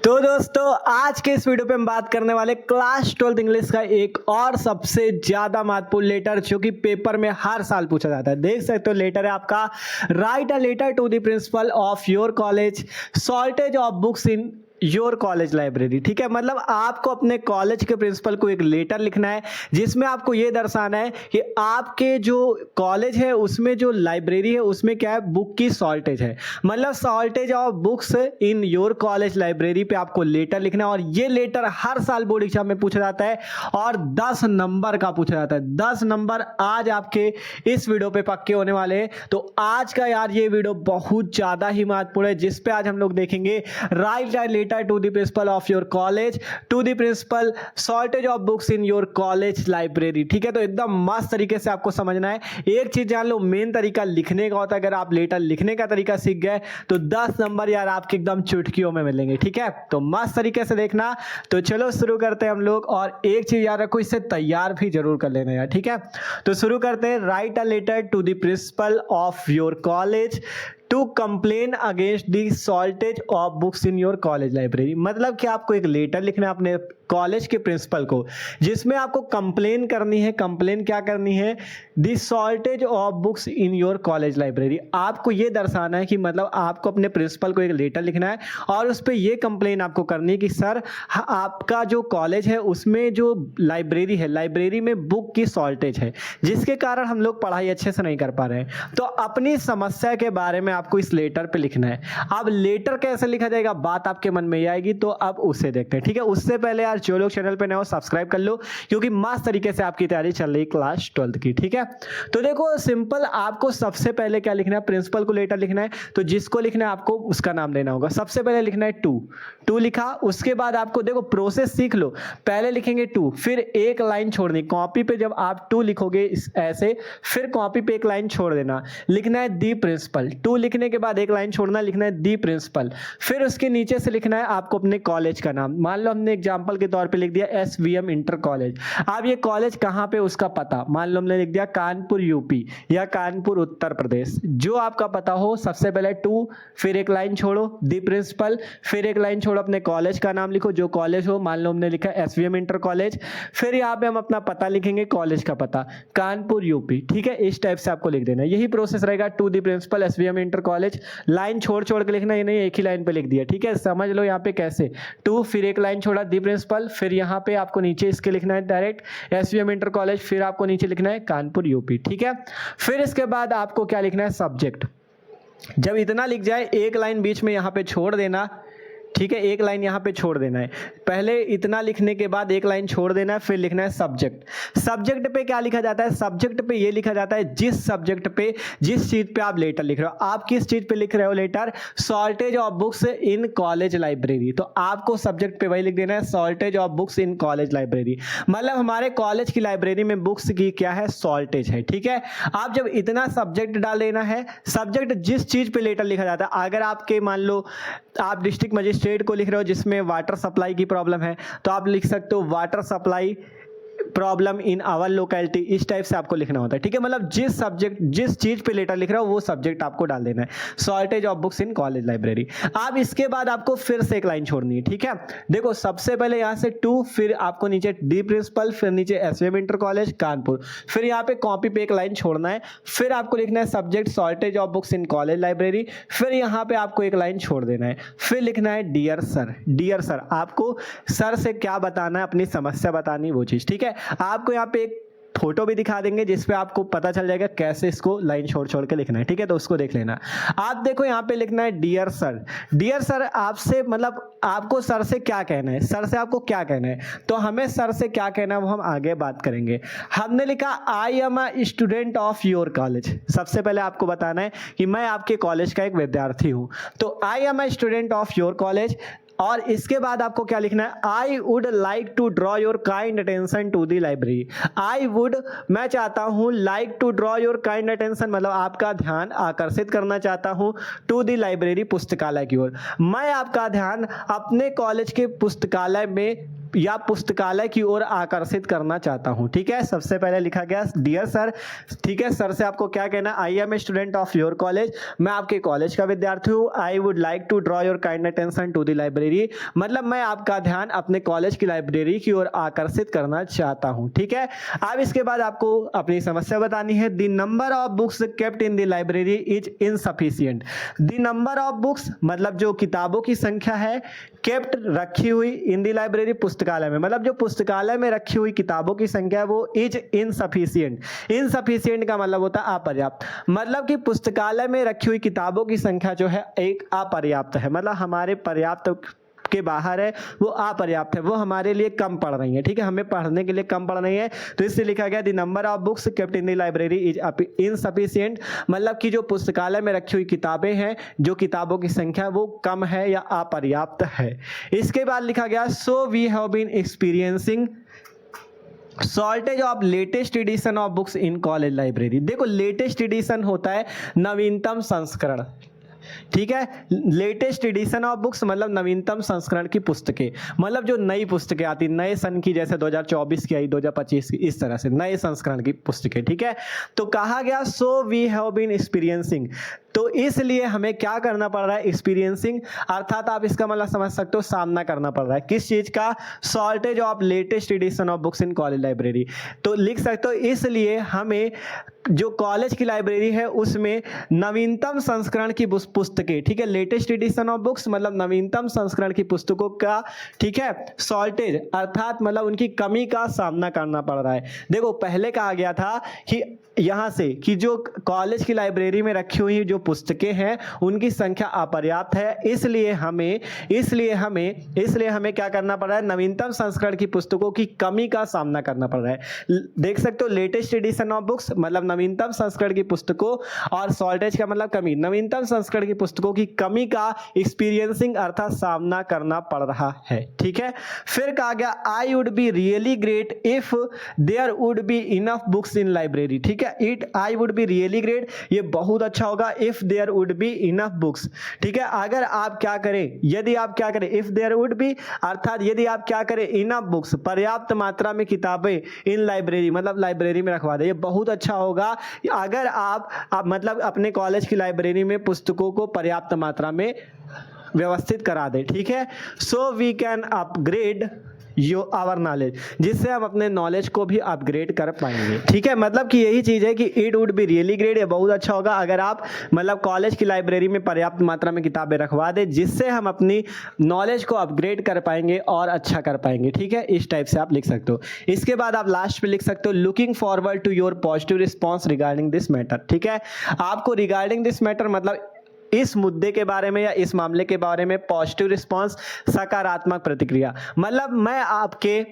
तो दोस्तों आज के इस वीडियो पे हम बात करने वाले क्लास 12th इंग्लिश का एक और सबसे ज्यादा महत्वपूर्ण लेटर जो कि पेपर में हर साल पूछा जाता है। देख सकते हो लेटर है आपका, write a letter to the principal of your college, shortage of books in your college library. ठीक है, मतलब आपको अपने कॉलेज के प्रिंसिपल को एक लेटर लिखना है जिसमें आपको ये दर्शाना है कि आपके जो कॉलेज है उसमें जो लाइब्रेरी है उसमें क्या है, बुक की शॉर्टेज है। मतलब shortage of books in your college library पे आपको लेटर लिखना है और ये लेटर हर साल बोर्ड एग्जाम में पूछा जाता है और 10 नंबर का पूछा जाता है। 10 नंबर आज आपके इस वीडियो पे पक्के होने वाले हैं। तो आज का यार ये वीडियो बहुत ज्यादा ही महत्वपूर्ण है जिसपे आज हम लोग देखेंगे write letter to the principal of your college, to the principal, shortage of books in your college library। ठीक है, तो एकदम मस्त तरीके से आपको समझना है। एक चीज जान लो, मेन तरीका लिखने का होता है। अगर आप लेटर लिखने का तरीका सीख गए तो 10 नंबर यार आपके एकदम चुटकियों में मिलेंगे। ठीक है, तो मस्त तरीके से देखना। तो चलो शुरू करते हैं हम लोग। और एक चीज याद रखो, इससे तैयार भी जरूर कर लेना यार। ठीक है, तो शुरू करते हैं। Write a letter to the principal of your college to complain against the shortage of books in your college library. मतलब कि आपको एक लेटर लिखना है अपने कॉलेज के प्रिंसिपल को जिसमें आपको कंप्लेन करनी है। कंप्लेन क्या करनी है? The shortage of books in your college library. आपको ये दर्शाना है कि मतलब आपको अपने प्रिंसिपल को एक लेटर लिखना है और उस पर यह कंप्लेन आपको करनी है कि सर आपका जो कॉलेज है उसमें जो लाइब्रेरी है, लाइब्रेरी में बुक की शॉर्टेज है जिसके कारण हम लोग पढ़ाई अच्छे से नहीं कर पा रहे हैं। तो अपनी समस्या के बारे में आपको इस लेटर पे लिखना है। अब लेटर कैसे लिखा जाएगा बात आपके मन में आएगी, तो अब उसे देखते हैं। ठीक है, उससे पहले यार जो लोग चैनल पे नए हो सब्सक्राइब कर लो क्योंकि मस्त तरीके से आपकी तैयारी चल रही है क्लास 12th की। ठीक है, तो देखो सिंपल, आपको सबसे पहले क्या लिखना है, प्रिंसिपल को लेटर लिखना है। तो जिसको लिखना है आपको उसका नाम देना होगा। सबसे पहले लिखना है टू लिखा। उसके बाद आपको देखो प्रोसेस सीख लो। पहले लिखेंगे टू, फिर एक लाइन छोड़नी। कॉपी पे जब आप टू लिखोगे ऐसे, फिर कॉपी पे एक लाइन छोड़ देना, लिखना है दी प्रिंसिपल। टू लिखने के बाद एक लाइन छोड़ना, लिखना है दी प्रिंसिपल। फिर उसके नीचे से लिखना है आपको अपने कॉलेज का नाम। मान लो हमने एग्जांपल के तौर पे लिख दिया SVM इंटर कॉलेज। अब ये कॉलेज कहां पे, उसका पता मान लो हमने लिख दिया कानपुर यूपी या कानपुर उत्तर प्रदेश, जो आपका पता हो। सबसे पहले टू, फिर एक लाइन छोड़ो दी प्रिंसिपल, फिर एक लाइन छोड़ो अपने कॉलेज का नाम लिखो जो कॉलेज हो। मान लो हमने लिखा SVM इंटर कॉलेज। फिर यहाँ पे हम अपना पता लिखेंगे, कॉलेज का पता कानपुर यूपी। ठीक है, इस टाइप से आपको लिख देना है। यही प्रोसेस रहेगा to the principal SVM inter college. Line छोड़ छोड़ के लिखना, ये नहीं एक ही लाइन पे लिख दिया। ठीक है, समझ लो यहाँ पे कैसे। टू, फिर एक लाइन छोड़ा दी प्रिंसिपल, फिर यहाँ पे आपको नीचे इसके लिखना है डायरेक्ट SVM इंटर कॉलेज, फिर आपको नीचे लिखना है कानपुर यूपी। ठीक है, फिर इसके बाद आपको क्या लिखना है, सब्जेक्ट। जब इतना लिख जाए एक लाइन बीच में यहाँ पे छोड़ देना। ठीक है, एक लाइन यहाँ पे छोड़ देना है। पहले इतना लिखने के बाद एक लाइन छोड़ देना है, फिर लिखना है सब्जेक्ट। सब्जेक्ट पे क्या लिखा जाता है? सब्जेक्ट पे ये लिखा जाता है जिस सब्जेक्ट पे, जिस चीज पे आप लेटर लिख रहे हो। आप किस चीज पे लिख रहे हो letter? Shortage of books in college library. तो आपको सब्जेक्ट पे वही लिख देना है, shortage of books in college library. मतलब हमारे कॉलेज की लाइब्रेरी में बुक्स की क्या है, शॉर्टेज है। ठीक है, आप जब इतना सब्जेक्ट डाल देना है, सब्जेक्ट जिस चीज पे लेटर लिखा जाता है। अगर आपके मान लो आप डिस्ट्रिक्ट मजिस्ट्रेट को लिख रहे हो जिसमें वाटर सप्लाई की प्रॉब्लम है, तो आप लिख सकते हो water supply problem in our locality. इस टाइप से आपको लिखना होता है। ठीक है, मतलब जिस सब्जेक्ट, जिस चीज पे लेटर लिख रहा हो वो सब्जेक्ट आपको डाल देना है, shortage of books in college library. अब इसके बाद आपको फिर से एक लाइन छोड़नी है। ठीक है, देखो सबसे पहले यहां से टू, फिर आपको नीचे डी प्रिंसिपल, फिर नीचे SVM इंटर कॉलेज कानपुर, फिर यहाँ पे कॉपी पे एक लाइन छोड़ना है, फिर आपको लिखना है subject shortage of books in college library, फिर यहाँ पे आपको एक लाइन छोड़ देना है, फिर लिखना है डियर सर। डियर सर, आपको सर से क्या बताना है, अपनी समस्या बतानी वो चीज। ठीक है, आपको यहाँ पे एक फोटो भी दिखा देंगे जिसपे आपको पता चल जाएगा कैसे इसको लाइन छोड़ छोड़ के लिखना है। ठीक है, तो उसको देख लेना। आप देखो यहाँ पे लिखना है डियर सर। डियर सर आपसे मतलब आपको सर से क्या कहना है, सर से आपको क्या कहना है। तो हमें सर से क्या कहना है वो हम आगे बात करेंगे। हमने लिखा आई am a student of your college. सबसे पहले आपको बताना है कि मैं आपके कॉलेज का एक विद्यार्थी हूँ। तो I am a student of your college. और इसके बाद आपको क्या लिखना है, I would like to draw your kind attention to the library. I would, मैं चाहता हूं, like to draw your kind attention मतलब आपका ध्यान आकर्षित करना चाहता हूं, टू दी लाइब्रेरी पुस्तकालय की ओर। मैं आपका ध्यान अपने कॉलेज के पुस्तकालय में या पुस्तकालय की ओर आकर्षित करना चाहता हूं। ठीक है, सबसे पहले लिखा गया डियर सर। ठीक है, सर से आपको क्या कहना, I am a student of your college, मैं आपके कॉलेज का विद्यार्थी हूं। I would like to draw your kind attention to the library, मतलब मैं आपका ध्यान अपने कॉलेज की लाइब्रेरी की ओर आकर्षित करना चाहता हूं। ठीक है, अब इसके बाद आपको अपनी समस्या बतानी है। The number of books kept in the library is insufficient. The number of books मतलब जो किताबों की संख्या है, केप्ट रखी हुई, इन द लाइब्रेरी पुस्तकालय में, मतलब जो पुस्तकालय में रखी हुई किताबों की संख्या है वो इज इनसफिशिएंट। इनसफिशिएंट का मतलब होता है अपर्याप्त, मतलब कि पुस्तकालय में रखी हुई किताबों की संख्या जो है एक अपर्याप्त है, मतलब हमारे पर्याप्त के बाहर है, वो अपर्याप्त है, वो हमारे लिए कम पड़ रही है। ठीक है, हमें पढ़ने के लिए कम पड़ रही है, तो इससे लिखा गया the number of books kept in the library is insufficient, मतलब कि जो पुस्तकालय में रखी हुई किताबें हैं, जो किताबों की संख्या वो कम है या अपर्याप्त है। इसके बाद लिखा गया so we have been experiencing shortage of latest edition of books in college library. देखो लेटेस्ट एडिशन होता है नवीनतम संस्करण। ठीक है, लेटेस्ट एडिशन ऑफ बुक्स मतलब नवीनतम संस्करण की पुस्तकें, मतलब जो नई पुस्तकें आती नए सन की, जैसे 2024 की आई, 2025 की, इस तरह से नए संस्करण की पुस्तकें। ठीक है, तो कहा गया so we have been experiencing, तो इसलिए हमें क्या करना पड़ रहा है, एक्सपीरियंसिंग, अर्थात आप इसका मतलब समझ सकते हो सामना करना पड़ रहा है किस चीज का, shortage of latest edition of books in college library. तो लिख सकते हो इसलिए हमें जो कॉलेज की लाइब्रेरी है उसमें नवीनतम संस्करण की पुस्तकें, ठीक है, लेटेस्ट एडिशन ऑफ बुक्स मतलब नवीनतम संस्करण की पुस्तकों का, ठीक है, शॉर्टेज अर्थात मतलब उनकी कमी का सामना करना पड़ रहा है। देखो पहले कहा गया था कि यहां से कि जो कॉलेज की लाइब्रेरी में रखी हुई जो पुस्तकें हैं उनकी संख्या अपर्याप्त है, इसलिए हमें क्या करना पड़ रहा है, नवीनतम संस्करण की पुस्तकों की कमी का सामना करना पड़ रहा है। देख सकते हो लेटेस्ट एडिशन ऑफ बुक्स मतलब नवीनतम संस्करण की पुस्तकों, और शॉर्टेज का मतलब कमी, नवीनतम संस्करण की पुस्तकों की कमी का एक्सपीरियंसिंग अर्थात सामना करना पड़ रहा है। ठीक है, फिर कहा गया I would be really great if there would be enough books in library. ठीक है, I would be really great, ये बहुत अच्छा होगा, if there would be enough books. ठीक है, अगर आप क्या करें, यदि आप क्या करें, इफ देयर वुड बी अर्थात यदि आप क्या करें, इनफ बुक्स पर्याप्त मात्रा में किताबें इन लाइब्रेरी मतलब लाइब्रेरी में रखवा दें, ये बहुत अच्छा होगा अगर आप मतलब अपने कॉलेज की लाइब्रेरी में पुस्तकों को पर्याप्त मात्रा में व्यवस्थित करा दें। ठीक है, so we can upgrade our knowledge, जिससे हम अपने नॉलेज को भी अपग्रेड कर पाएंगे। ठीक है, मतलब कि यही चीज है कि it would be really great, ये बहुत अच्छा होगा अगर आप मतलब कॉलेज की लाइब्रेरी में पर्याप्त मात्रा में किताबें रखवा दें, जिससे हम अपनी नॉलेज को अपग्रेड कर पाएंगे और अच्छा कर पाएंगे। ठीक है, इस टाइप से आप लिख सकते हो। इसके बाद आप लास्ट पे लिख सकते हो looking forward to your positive response regarding this matter. ठीक है, आपको रिगार्डिंग दिस मैटर मतलब इस मुद्दे के बारे में या इस मामले के बारे में पॉजिटिव रिस्पांस, सकारात्मक प्रतिक्रिया, मतलब मैं आपके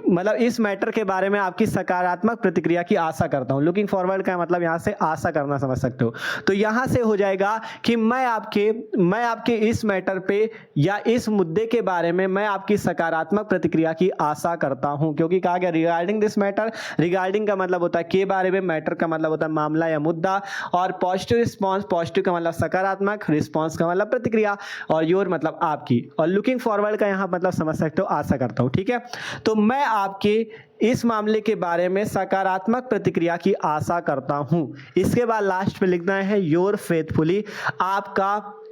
मतलब इस मैटर के बारे में आपकी सकारात्मक प्रतिक्रिया की आशा करता हूं। लुकिंग फॉरवर्ड का मतलब यहां से आशा करना समझ सकते हो, तो यहां से हो जाएगा कि मैं आपके इस मैटर पे या इस मुद्दे के बारे में मैं आपकी सकारात्मक प्रतिक्रिया की आशा करता हूं, क्योंकि कहा गया रिगार्डिंग दिस मैटर, रिगार्डिंग का मतलब होता है के बारे में, मैटर का मतलब होता है मामला या मुद्दा, और पॉजिटिव रिस्पॉन्स, पॉजिटिव का मतलब सकारात्मक, रिस्पॉन्स का मतलब प्रतिक्रिया, और योर मतलब आपकी, और लुकिंग फॉरवर्ड का यहां मतलब समझ सकते हो आशा करता हूं। ठीक है, तो मैं आपके इस मामले के बारे में सकारात्मक प्रतिक्रिया की आशा करता हूं। इसके बाद लास्ट पे लिखना है योर फेथफुली, आपका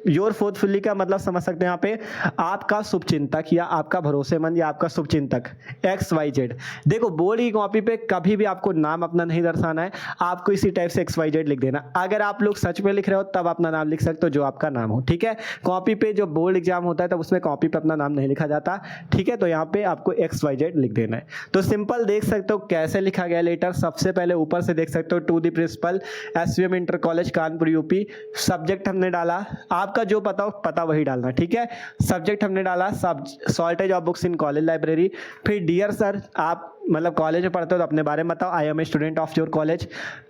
योर फोर्थफुली का मतलब समझ सकते हैं यहाँ पे आपका शुभचिंतक या आपका भरोसेमंद या आपका शुभचिंतक XYZ। देखो बोर्ड की कॉपी पे कभी भी आपको नाम अपना नहीं दर्शाना है, आपको इसी टाइप से XYZ लिख देना। अगर आप लोग सच में लिख रहे हो तब अपना नाम लिख सकते हो जो आपका नाम हो। ठीक है, कॉपी पे जो बोर्ड एग्जाम होता है तब उसमें कॉपी पे अपना नाम नहीं लिखा जाता। ठीक है, तो यहाँ पे आपको XYZ लिख देना है। तो सिंपल देख सकते हो कैसे लिखा गया लेटर। सबसे पहले ऊपर से देख सकते हो to the principal SVM inter college Kanpur UP, subject हमने डाला, आपका जो पता वही डालना। ठीक है, सब्जेक्ट हमने डाला shortage of books in college library. फिर डियर सर, आप मतलब कॉलेज में पढ़ते हो तो अपने बारे में बताओ, I am a student of your college,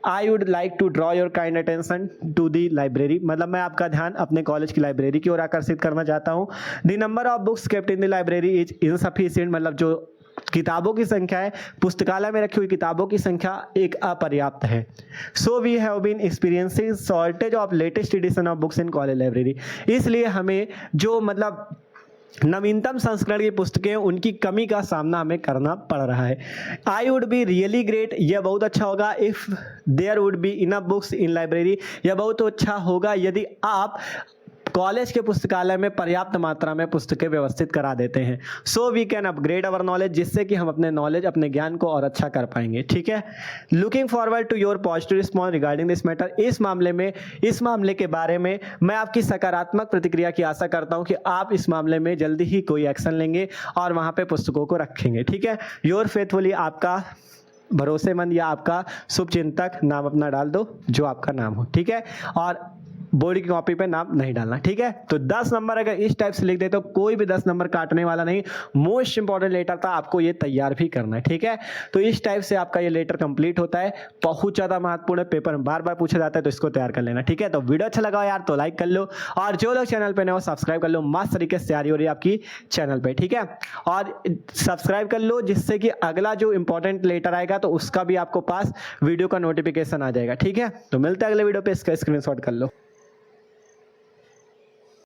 I would like to draw your kind attention to the library, मतलब मैं आपका ध्यान अपने कॉलेज की लाइब्रेरी की ओर आकर्षित करना चाहता हूँ। The number of books kept in the library is insufficient, मतलब जो किताबों की संख्या है, पुस्तकालय में रखी हुई किताबों की संख्या एक अपर्याप्त है। So we have been experiencing shortage of latest edition of books in college library, इसलिए हमें जो मतलब नवीनतम संस्करण की पुस्तकें उनकी कमी का सामना हमें करना पड़ रहा है। I would be really great, यह बहुत अच्छा होगा if there would be enough books in library, यह बहुत अच्छा होगा यदि आप कॉलेज के पुस्तकालय में पर्याप्त मात्रा में पुस्तकें व्यवस्थित करा देते हैं। So we can upgrade our knowledge, जिससे कि हम अपने नॉलेज, अपने ज्ञान को और अच्छा कर पाएंगे। ठीक है, looking forward to your positive response regarding this matter, इस मामले के बारे में मैं आपकी सकारात्मक प्रतिक्रिया की आशा करता हूं कि आप इस मामले में जल्दी ही कोई एक्शन लेंगे और वहां पे पुस्तकों को रखेंगे। ठीक है, योर फेथफुली, आपका भरोसेमंद या आपका शुभचिंतक, नाम अपना डाल दो जो आपका नाम हो। ठीक है, और बोर्ड की कॉपी पे नाम नहीं डालना। ठीक है, तो 10 नंबर अगर इस टाइप से लिख दे तो कोई भी 10 नंबर काटने वाला नहीं। मोस्ट इंपॉर्टेंट लेटर था, आपको ये तैयार भी करना है। ठीक है, तो इस टाइप से आपका ये लेटर कंप्लीट होता है, बहुत ज्यादा महत्वपूर्ण है, पेपर में बार बार पूछा जाता है, तो इसको तैयार कर लेना। ठीक है, तो वीडियो अच्छा लगा यार तो लाइक कर लो, और जो लोग चैनल पे नए हो सब्सक्राइब कर लो। मस्त तरीके से तैयारी हो रही है आपकी चैनल पे। ठीक है, और सब्सक्राइब कर लो, जिससे कि अगला जो इंपॉर्टेंट लेटर आएगा तो उसका भी आपको पास वीडियो का नोटिफिकेशन आ जाएगा। ठीक है, तो मिलते हैं अगले वीडियो पे, इसका स्क्रीनशॉट कर लो।